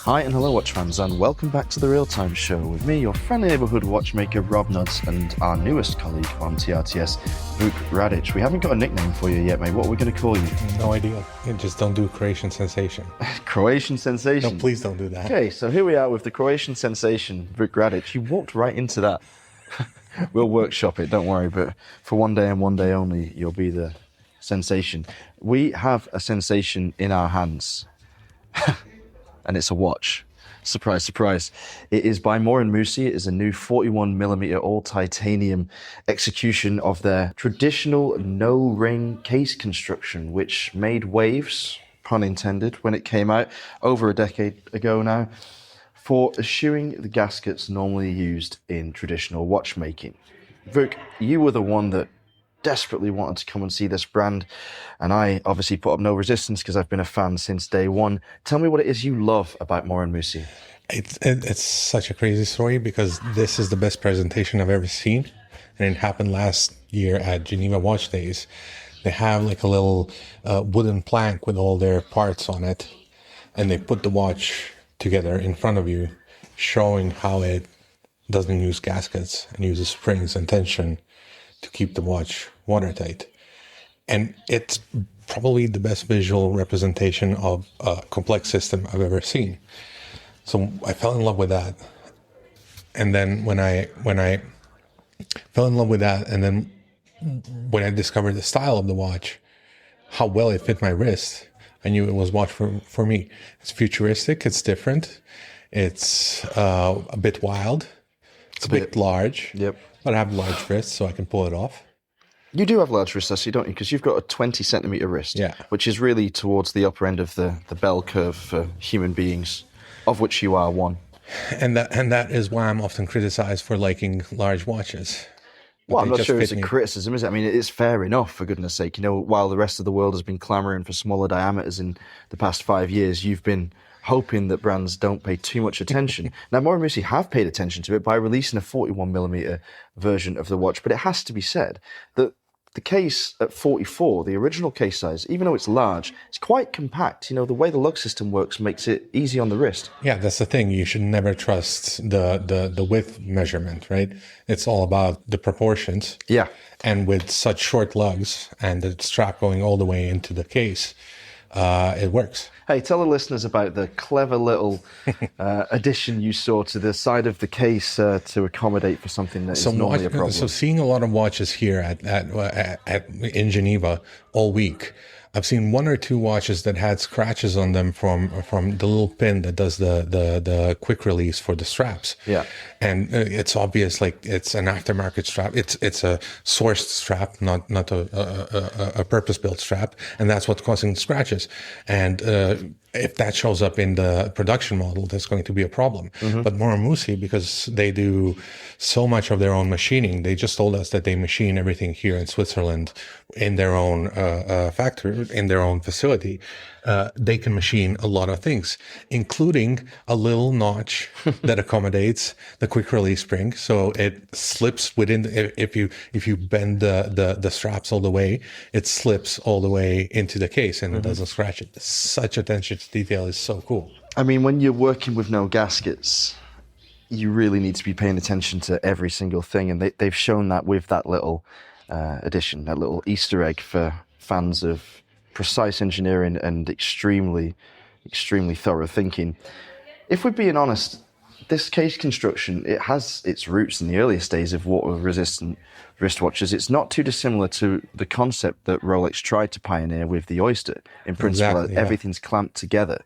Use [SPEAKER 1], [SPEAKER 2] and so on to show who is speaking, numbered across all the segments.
[SPEAKER 1] Hi and hello watch fans, and welcome back to the Real Time Show with me, your friendly neighbourhood watchmaker Rob Nuds, and our newest colleague on TRTS, Vuk Radic. We haven't got a nickname for you yet, mate. What are we going to call you?
[SPEAKER 2] No idea. Just don't do Croatian Sensation.
[SPEAKER 1] Croatian Sensation?
[SPEAKER 2] No, please don't do that.
[SPEAKER 1] Okay, so here we are with the Croatian Sensation, Vuk Radic. You walked right into that. We'll workshop it, don't worry, but for one day and one day only, you'll be the sensation. We have a sensation in our hands. And it's a watch. Surprise, surprise. It is by Mauron Musy. It is a new 41mm all titanium execution of their traditional no-ring case construction, which made waves, pun intended, when it came out over a decade ago now, for eschewing the gaskets normally used in traditional watchmaking. Vuk, you were the one that desperately wanted to come and see this brand, and I obviously put up no resistance because I've been a fan since day one. Tell me what it is you love about Mauron Musy.
[SPEAKER 2] It's such a crazy story because this is the best presentation I've ever seen, and it happened last year at Geneva Watch Days. They have like a little wooden plank with all their parts on it, and they put the watch together in front of you, showing how it doesn't use gaskets and uses springs and tension to keep the watch watertight. And it's probably the best visual representation of a complex system I've ever seen. So I fell in love with that. And then when I fell in love with that, and then when I discovered the style of the watch, how well it fit my wrist, I knew it was watch for me. It's futuristic, it's different, it's a bit wild, it's a bit large.
[SPEAKER 1] Yep.
[SPEAKER 2] But I have large wrists, so I can pull it off.
[SPEAKER 1] You do have large wrists, actually, don't you? Because you've got a 20cm wrist,
[SPEAKER 2] yeah,
[SPEAKER 1] which is really towards the upper end of the bell curve for human beings, of which you are one.
[SPEAKER 2] And that is why I'm often criticized for liking large watches.
[SPEAKER 1] Well, I'm not sure it's a criticism, is it? I mean, it is fair enough, for goodness sake. You know, while the rest of the world has been clamouring for smaller diameters in the past 5 years, you've been hoping that brands don't pay too much attention. Now, Mauron Musy have paid attention to it by releasing a 41mm version of the watch, but it has to be said that the case at 44, the original case size, even though it's large, it's quite compact. You know, the way the lug system works makes it easy on the wrist.
[SPEAKER 2] Yeah, that's the thing. You should never trust the width measurement, right? It's all about the proportions.
[SPEAKER 1] Yeah.
[SPEAKER 2] And with such short lugs and the strap going all the way into the case, it works.
[SPEAKER 1] Hey, tell the listeners about the clever little addition you saw to the side of the case to accommodate for something that is normally a problem.
[SPEAKER 2] So seeing a lot of watches here in Geneva all week, I've seen one or two watches that had scratches on them from the little pin that does the quick release for the straps.
[SPEAKER 1] Yeah,
[SPEAKER 2] and it's obvious, like it's an aftermarket strap. It's a sourced strap, not a purpose built strap, and that's what's causing scratches. And if that shows up in the production model, that's going to be a problem. Mm-hmm. But Mauron Musy, because they do so much of their own machining, they just told us that they machine everything here in Switzerland in their own factory, in their own facility. They can machine a lot of things, including a little notch that accommodates the quick release spring, so it slips within. If you bend the straps all the way, it slips all the way into the case, and it doesn't scratch it. Such attention to detail is so cool.
[SPEAKER 1] I mean, when you're working with no gaskets, you really need to be paying attention to every single thing, and they've shown that with that little addition, that little Easter egg for fans of precise engineering and extremely thorough thinking. If we're being honest, this case construction, it has its roots in the earliest days of water-resistant wristwatches. It's not too dissimilar to the concept that Rolex tried to pioneer with the Oyster. In principle, exactly, yeah. Everything's clamped together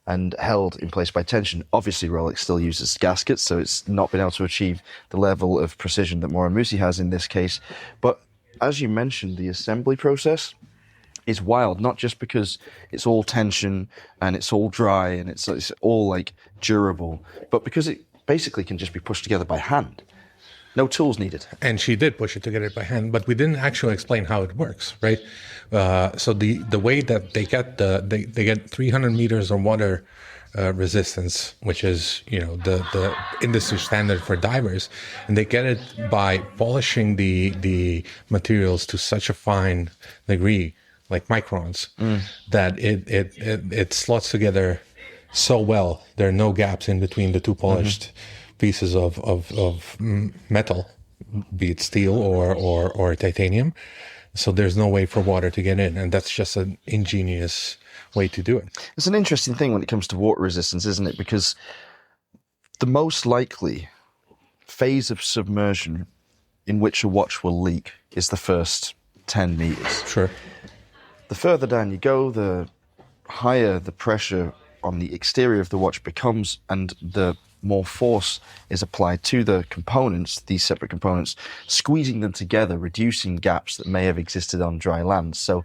[SPEAKER 1] and held in place by tension. Obviously, Rolex still uses gaskets, so it's not been able to achieve the level of precision that Mauron Musy has in this case. But as you mentioned, the assembly process is wild, not just because it's all tension and it's all dry and it's all like durable, but because it basically can just be pushed together by hand. No tools needed.
[SPEAKER 2] And she did push it together by hand, but we didn't actually explain how it works, right? So the way that they get they get 300 meters of water resistance, which is, you know, the industry standard for divers, and they get it by polishing the materials to such a fine degree, like microns, that it slots together so well. There are no gaps in between the two polished pieces of metal, be it steel or titanium. So there's no way for water to get in, and that's just an ingenious way to do it.
[SPEAKER 1] It's an interesting thing when it comes to water resistance, isn't it? Because the most likely phase of submersion in which a watch will leak is the first 10 meters.
[SPEAKER 2] Sure.
[SPEAKER 1] The further down you go, the higher the pressure on the exterior of the watch becomes, and the more force is applied to the components, these separate components, squeezing them together, reducing gaps that may have existed on dry land. So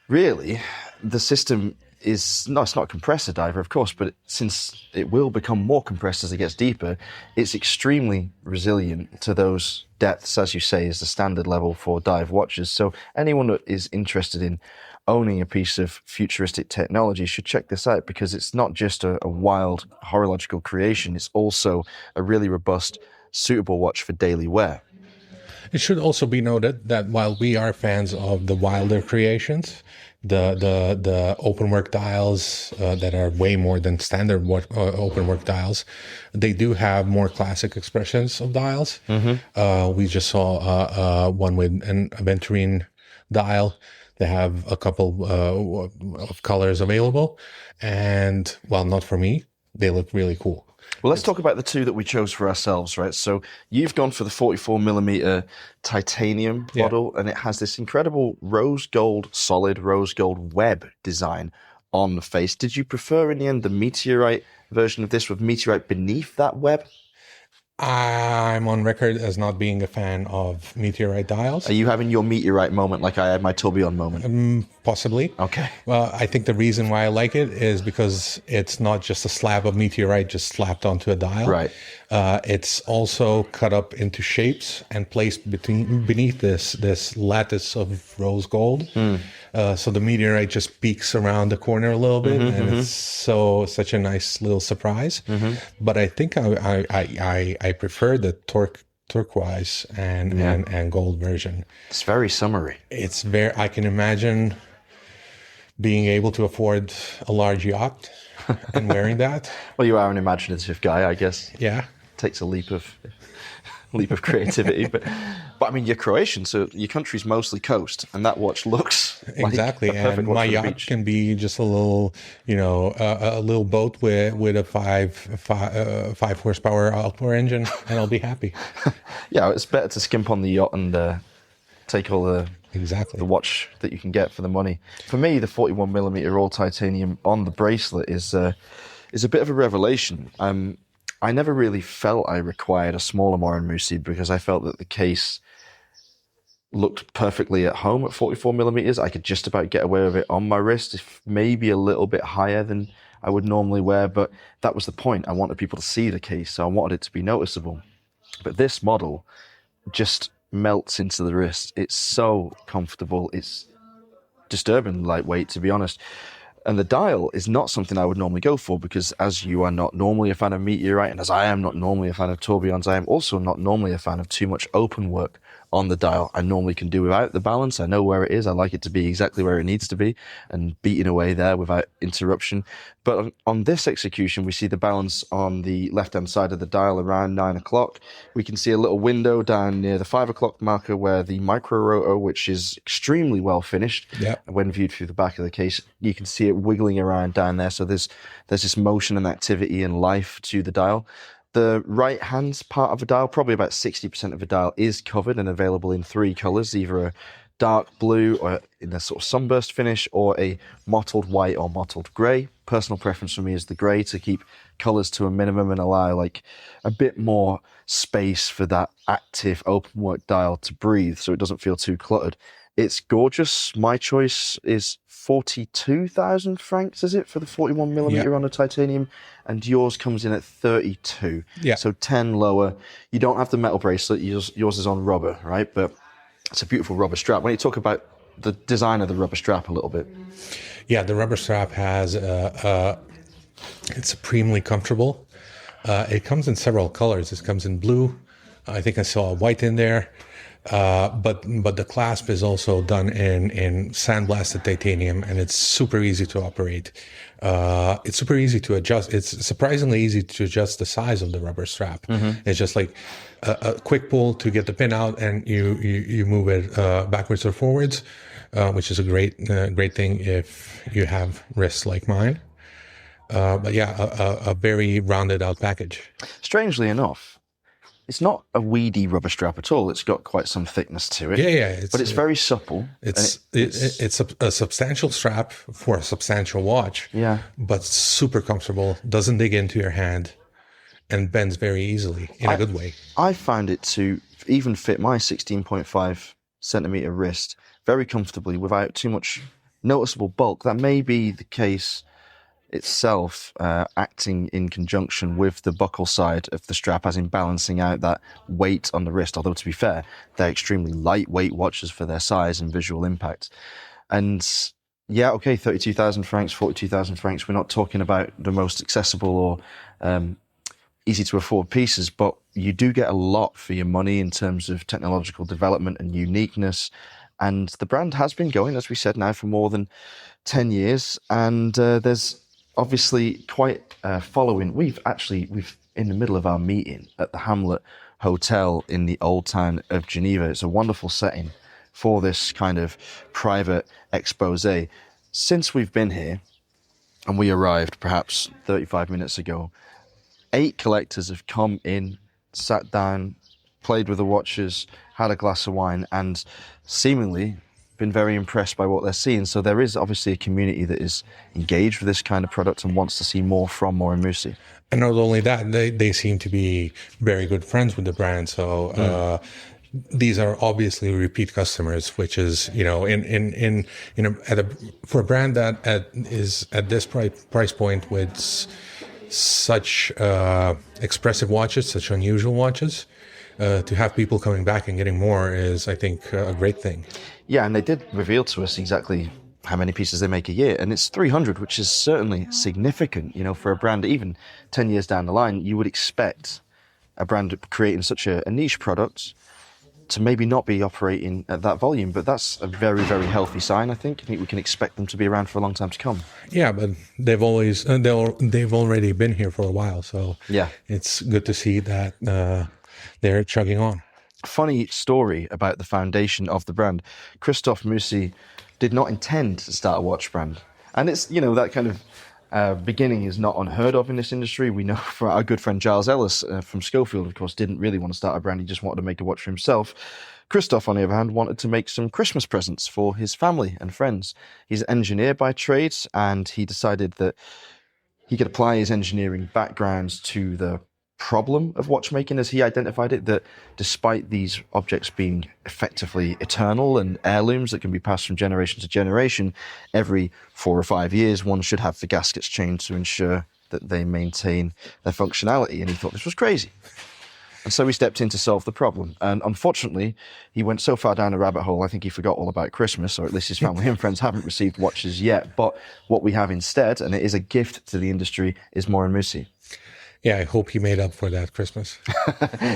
[SPEAKER 1] really, the system is, no, it's not a compressor diver, of course, but since it will become more compressed as it gets deeper, it's extremely resilient to those depths, as you say, is the standard level for dive watches. So anyone that is interested in owning a piece of futuristic technology should check this out, because it's not just a wild horological creation, it's also a really robust, suitable watch for daily wear.
[SPEAKER 2] It should also be noted that while we are fans of the wilder creations, the open work dials that are way more than standard open work dials, they do have more classic expressions of dials. We just saw one with an aventurine dial. They have a couple of colors available, and while not for me, they look really cool.
[SPEAKER 1] Well, let's talk about the two that we chose for ourselves, right? So you've gone for the 44mm titanium model, and it has this incredible solid rose gold web design on the face. Did you prefer in the end the meteorite version of this with meteorite beneath that web?
[SPEAKER 2] I'm on record as not being a fan of meteorite dials.
[SPEAKER 1] Are you having your meteorite moment like I had my tourbillon moment?
[SPEAKER 2] Possibly.
[SPEAKER 1] Okay.
[SPEAKER 2] Well, I think the reason why I like it is because it's not just a slab of meteorite just slapped onto a dial.
[SPEAKER 1] Right.
[SPEAKER 2] It's also cut up into shapes and placed beneath this lattice of rose gold. So the meteorite just peeks around the corner a little bit, and it's such a nice little surprise. But I think I prefer the turquoise and gold version.
[SPEAKER 1] It's very summery.
[SPEAKER 2] I can imagine being able to afford a large yacht and wearing that.
[SPEAKER 1] Well, you are an imaginative guy, I guess.
[SPEAKER 2] Yeah.
[SPEAKER 1] Takes a leap of creativity, but I mean, you're Croatian, so your country's mostly coast, and that watch looks
[SPEAKER 2] exactly.
[SPEAKER 1] Like a perfect
[SPEAKER 2] and
[SPEAKER 1] watch
[SPEAKER 2] my
[SPEAKER 1] for the
[SPEAKER 2] yacht
[SPEAKER 1] beach.
[SPEAKER 2] can be just a little, a little boat with a five horsepower outboard engine, and I'll be happy.
[SPEAKER 1] Yeah, it's better to skimp on the yacht and take all the watch that you can get for the money. For me, the 41mm all titanium on the bracelet is a bit of a revelation. I never really felt I required a smaller Mauron Musy because I felt that the case looked perfectly at home at 44mm. I could just about get away with it on my wrist, if maybe a little bit higher than I would normally wear, but that was the point. I wanted people to see the case, so I wanted it to be noticeable. But this model just melts into the wrist. It's so comfortable. It's disturbingly lightweight, to be honest. And the dial is not something I would normally go for, because as you are not normally a fan of meteorite, and as I am not normally a fan of tourbillons, I am also not normally a fan of too much open work on the dial. I normally can do without the balance. I know where it is. I like it to be exactly where it needs to be and beating away there without interruption. But on this execution, we see the balance on the left-hand side of the dial around 9 o'clock. We can see a little window down near the 5 o'clock marker where the micro rotor, which is extremely well finished, when viewed through the back of the case, you can see it wiggling around down there. So there's this motion and activity and life to the dial. The right-hand part of the dial, probably about 60% of the dial, is covered and available in 3 colours, either a dark blue or in a sort of sunburst finish, or a mottled white or mottled grey. Personal preference for me is the grey, to keep colours to a minimum and allow like a bit more space for that active open work dial to breathe so it doesn't feel too cluttered. It's gorgeous. My choice is 42,000 francs, is it, for the 41mm on a titanium? And yours comes in at 32.
[SPEAKER 2] Yeah.
[SPEAKER 1] So 10 lower. You don't have the metal bracelet. Yours is on rubber, right? But it's a beautiful rubber strap. When you talk about the design of the rubber strap a little bit.
[SPEAKER 2] Yeah, the rubber strap has, it's supremely comfortable. It comes in several colors. It comes in blue. I think I saw a white in there. but the clasp is also done in sandblasted titanium, and it's super easy to operate. It's super easy to adjust. It's surprisingly easy to adjust the size of the rubber strap. It's just like a quick pull to get the pin out, and you move it backwards or forwards, which is a great thing if you have wrists like mine. But yeah, a very rounded out package.
[SPEAKER 1] Strangely enough, it's not a weedy rubber strap at all. It's got quite some thickness to it.
[SPEAKER 2] Yeah.
[SPEAKER 1] But it's very supple.
[SPEAKER 2] It's a substantial strap for a substantial watch.
[SPEAKER 1] Yeah.
[SPEAKER 2] But super comfortable. Doesn't dig into your hand, and bends very easily in a good way.
[SPEAKER 1] I found it to even fit my 16.5 centimeter wrist very comfortably without too much noticeable bulk. That may be the case itself, acting in conjunction with the buckle side of the strap, as in balancing out that weight on the wrist. Although, to be fair, they're extremely lightweight watches for their size and visual impact. And yeah, okay, 32,000 francs, 42,000 francs. We're not talking about the most accessible or easy to afford pieces, but you do get a lot for your money in terms of technological development and uniqueness. And the brand has been going, as we said, now for more than 10 years. And there's obviously quite a following. We've in the middle of our meeting at the Hamlet Hotel in the old town of Geneva. It's a wonderful setting for this kind of private expose. Since we've been here, and we arrived perhaps 35 minutes ago, 8 collectors have come in, sat down, played with the watches, had a glass of wine, and seemingly been very impressed by what they're seeing. So there is obviously a community that is engaged with this kind of product and wants to see more from Mauron Musy.
[SPEAKER 2] And not only that, they seem to be very good friends with the brand. So these are obviously repeat customers, which is, for a brand that is at this price point with such expressive watches, such unusual watches, to have people coming back and getting more is, I think, a great thing.
[SPEAKER 1] Yeah, and they did reveal to us exactly how many pieces they make a year, and it's 300, which is certainly significant. For a brand, even 10 years down the line, you would expect a brand creating such a niche product to maybe not be operating at that volume, but that's a very, very healthy sign. I think we can expect them to be around for a long time to come.
[SPEAKER 2] Yeah, but they've already been here for a while, so
[SPEAKER 1] yeah,
[SPEAKER 2] it's good to see that they're chugging on.
[SPEAKER 1] Funny story about the foundation of the brand. Christophe Musy did not intend to start a watch brand. And it's, that kind of beginning is not unheard of in this industry. We know for our good friend Giles Ellis from Schofield, of course, didn't really want to start a brand. He just wanted to make a watch for himself. Christophe, on the other hand, wanted to make some Christmas presents for his family and friends. He's an engineer by trade, and he decided that he could apply his engineering backgrounds to the problem of watchmaking, as he identified it, that despite these objects being effectively eternal and heirlooms that can be passed from generation to generation, every 4 or 5 years one should have the gaskets changed to ensure that they maintain their functionality. And he thought this was crazy. And so he stepped in to solve the problem. And unfortunately, he went so far down a rabbit hole, I think he forgot all about Christmas, or at least his family and friends haven't received watches yet. But what we have instead, and it is a gift to the industry, is Mauron Musy.
[SPEAKER 2] Yeah, I hope he made up for that Christmas.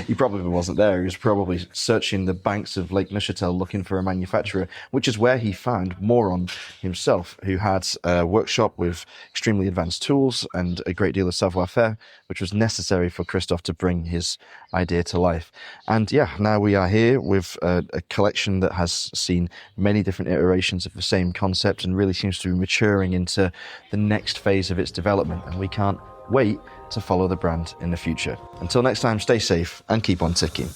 [SPEAKER 1] He probably wasn't there. He was probably searching the banks of Lake Neuchâtel looking for a manufacturer, which is where he found Mauron himself, who had a workshop with extremely advanced tools and a great deal of savoir-faire, which was necessary for Christophe to bring his idea to life. And yeah, now we are here with a collection that has seen many different iterations of the same concept and really seems to be maturing into the next phase of its development. And we can't wait to follow the brand in the future. Until next time, stay safe and keep on ticking.